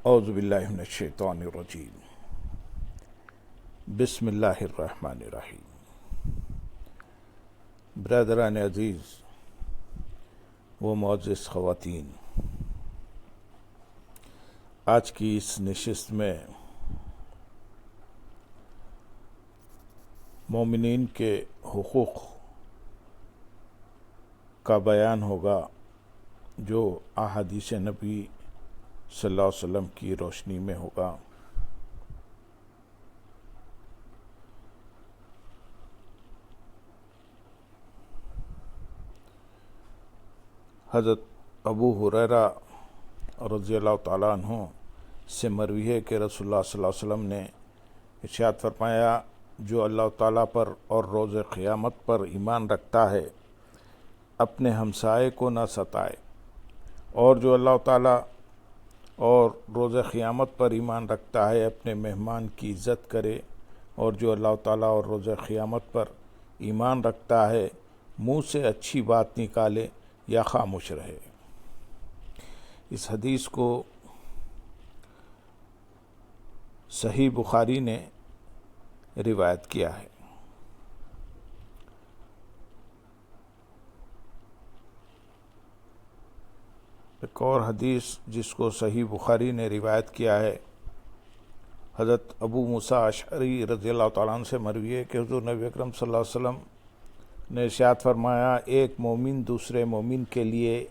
اعوذ باللہ من الشیطان الرجیم بسم اللہ الرحمن الرحیم۔ برادران عزیز و معزز خواتین، آج کی اس نشست میں مومنین کے حقوق کا بیان ہوگا جو احادیث نبی صلی اللہ علیہ وسلم کی روشنی میں ہوگا۔ حضرت ابو ہریرہ رضی اللہ تعالیٰ عنہ سے مروی ہے کہ رسول اللہ صلی اللہ علیہ وسلم نے ارشاد فرمایا، جو اللہ تعالیٰ پر اور روز قیامت پر ایمان رکھتا ہے اپنے ہمسائے کو نہ ستائے، اور جو اللہ تعالیٰ اور روز قیامت پر ایمان رکھتا ہے اپنے مہمان کی عزت کرے، اور جو اللہ تعالیٰ اور روز قیامت پر ایمان رکھتا ہے منہ سے اچھی بات نکالے یا خاموش رہے۔ اس حدیث کو صحیح بخاری نے روایت کیا ہے۔ ایک اور حدیث جس کو صحیح بخاری نے روایت کیا ہے، حضرت ابو موسیٰ اشعری رضی اللہ تعالیٰ عنہ سے مروی ہے کہ حضور نبی اکرم صلی اللہ علیہ وسلم نے ارشاد فرمایا، ایک مومن دوسرے مومن کے لیے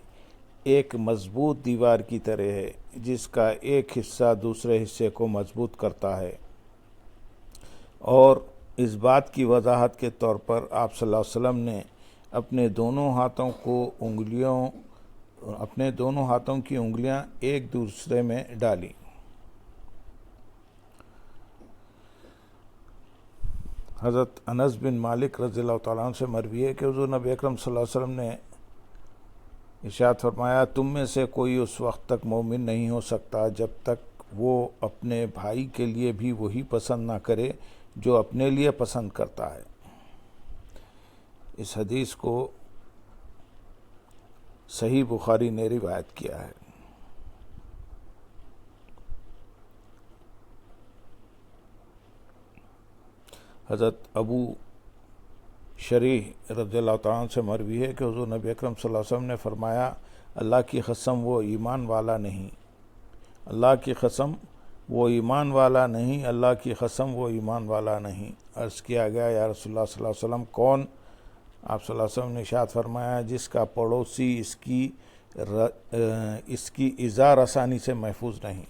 ایک مضبوط دیوار کی طرح ہے، جس کا ایک حصہ دوسرے حصے کو مضبوط کرتا ہے۔ اور اس بات کی وضاحت کے طور پر آپ صلی اللہ علیہ وسلم نے اپنے دونوں ہاتھوں کی انگلیاں ایک دوسرے میں ڈالیں۔ حضرت انس بن مالک رضی اللہ تعالیٰ عنہ سے مروی ہے کہ حضور نبی اکرم صلی اللہ علیہ وسلم نے ارشاد فرمایا، تم میں سے کوئی اس وقت تک مومن نہیں ہو سکتا جب تک وہ اپنے بھائی کے لیے بھی وہی پسند نہ کرے جو اپنے لیے پسند کرتا ہے۔ اس حدیث کو صحیح بخاری نے روایت کیا ہے۔ حضرت ابو شریح رضی اللہ تعالیٰ عنہ سے مروی ہے کہ حضور نبی اکرم صلی اللہ علیہ وسلم نے فرمایا، اللہ کی قسم وہ ایمان والا نہیں، اللہ کی قسم وہ ایمان والا نہیں، اللہ کی قسم وہ ایمان والا نہیں۔ عرض کیا گیا، یا رسول اللہ صلی اللہ علیہ وسلم کون؟ آپ صلی اللہ علیہ وسلم نے ارشاد فرمایا، جس کا پڑوسی اس کی ایذا رسانی سے محفوظ نہیں،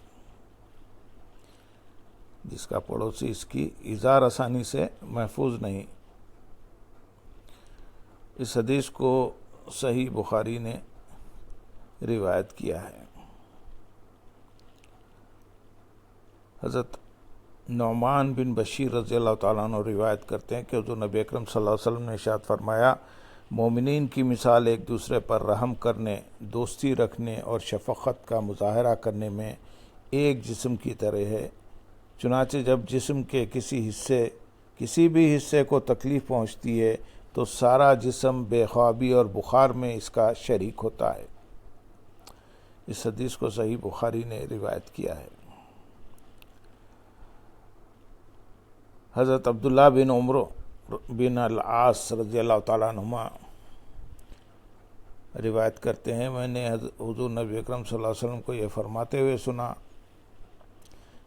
جس کا پڑوسی اس کی ایذا رسانی سے محفوظ نہیں۔ اس حدیث کو صحیح بخاری نے روایت کیا ہے۔ حضرت نعمان بن بشیر رضی اللہ تعالیٰ عنہ روایت کرتے ہیں کہ حضور نبی اکرم صلی اللہ علیہ وسلم نے ارشاد فرمایا، مومنین کی مثال ایک دوسرے پر رحم کرنے، دوستی رکھنے اور شفقت کا مظاہرہ کرنے میں ایک جسم کی طرح ہے۔ چنانچہ جب جسم کے کسی بھی حصے کو تکلیف پہنچتی ہے تو سارا جسم بے خوابی اور بخار میں اس کا شریک ہوتا ہے۔ اس حدیث کو صحیح بخاری نے روایت کیا ہے۔ حضرت عبداللہ بن عمر بن العاص رضی اللہ تعالیٰ عنہما روایت کرتے ہیں، میں نے حضور نبی اکرم صلی اللہ علیہ وسلم کو یہ فرماتے ہوئے سنا،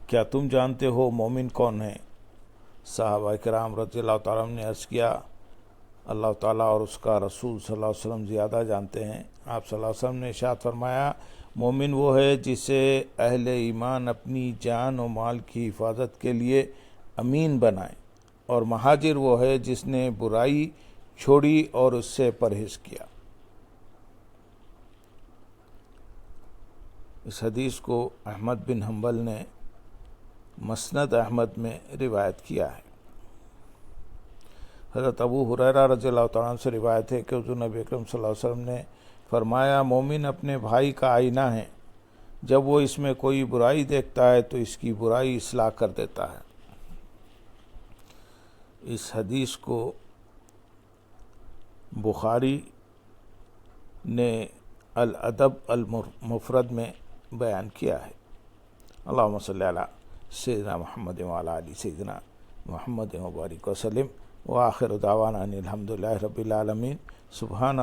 کیا تم جانتے ہو مومن کون ہے؟ صحابہ کرام رضی اللہ تعالیٰ عنہ نے عرض کیا، اللہ تعالیٰ اور اس کا رسول صلی اللہ علیہ وسلم زیادہ جانتے ہیں۔ آپ صلی اللہ علیہ وسلم نے ارشاد فرمایا، مومن وہ ہے جسے اہل ایمان اپنی جان و مال کی حفاظت کے لیے امین بنائیں، اور مہاجر وہ ہے جس نے برائی چھوڑی اور اس سے پرہیز کیا۔ اس حدیث کو احمد بن حنبل نے مسند احمد میں روایت کیا ہے۔ حضرت ابو ہریرہ رضی اللہ تعالیٰ عنہ سے روایت ہے کہ حضور نبی اکرم صلی اللہ علیہ وسلم نے فرمایا، مومن اپنے بھائی کا آئینہ ہے، جب وہ اس میں کوئی برائی دیکھتا ہے تو اس کی برائی اصلاح کر دیتا ہے۔ اس حدیث کو بخاری نے الادب المفرد میں بیان کیا ہے۔ اللہم صلی علی سیدنا محمد وعلی آل سیدنا محمد مبارک وسلم وآخر دعوانا ان الحمدللہ رب العالمین سبحان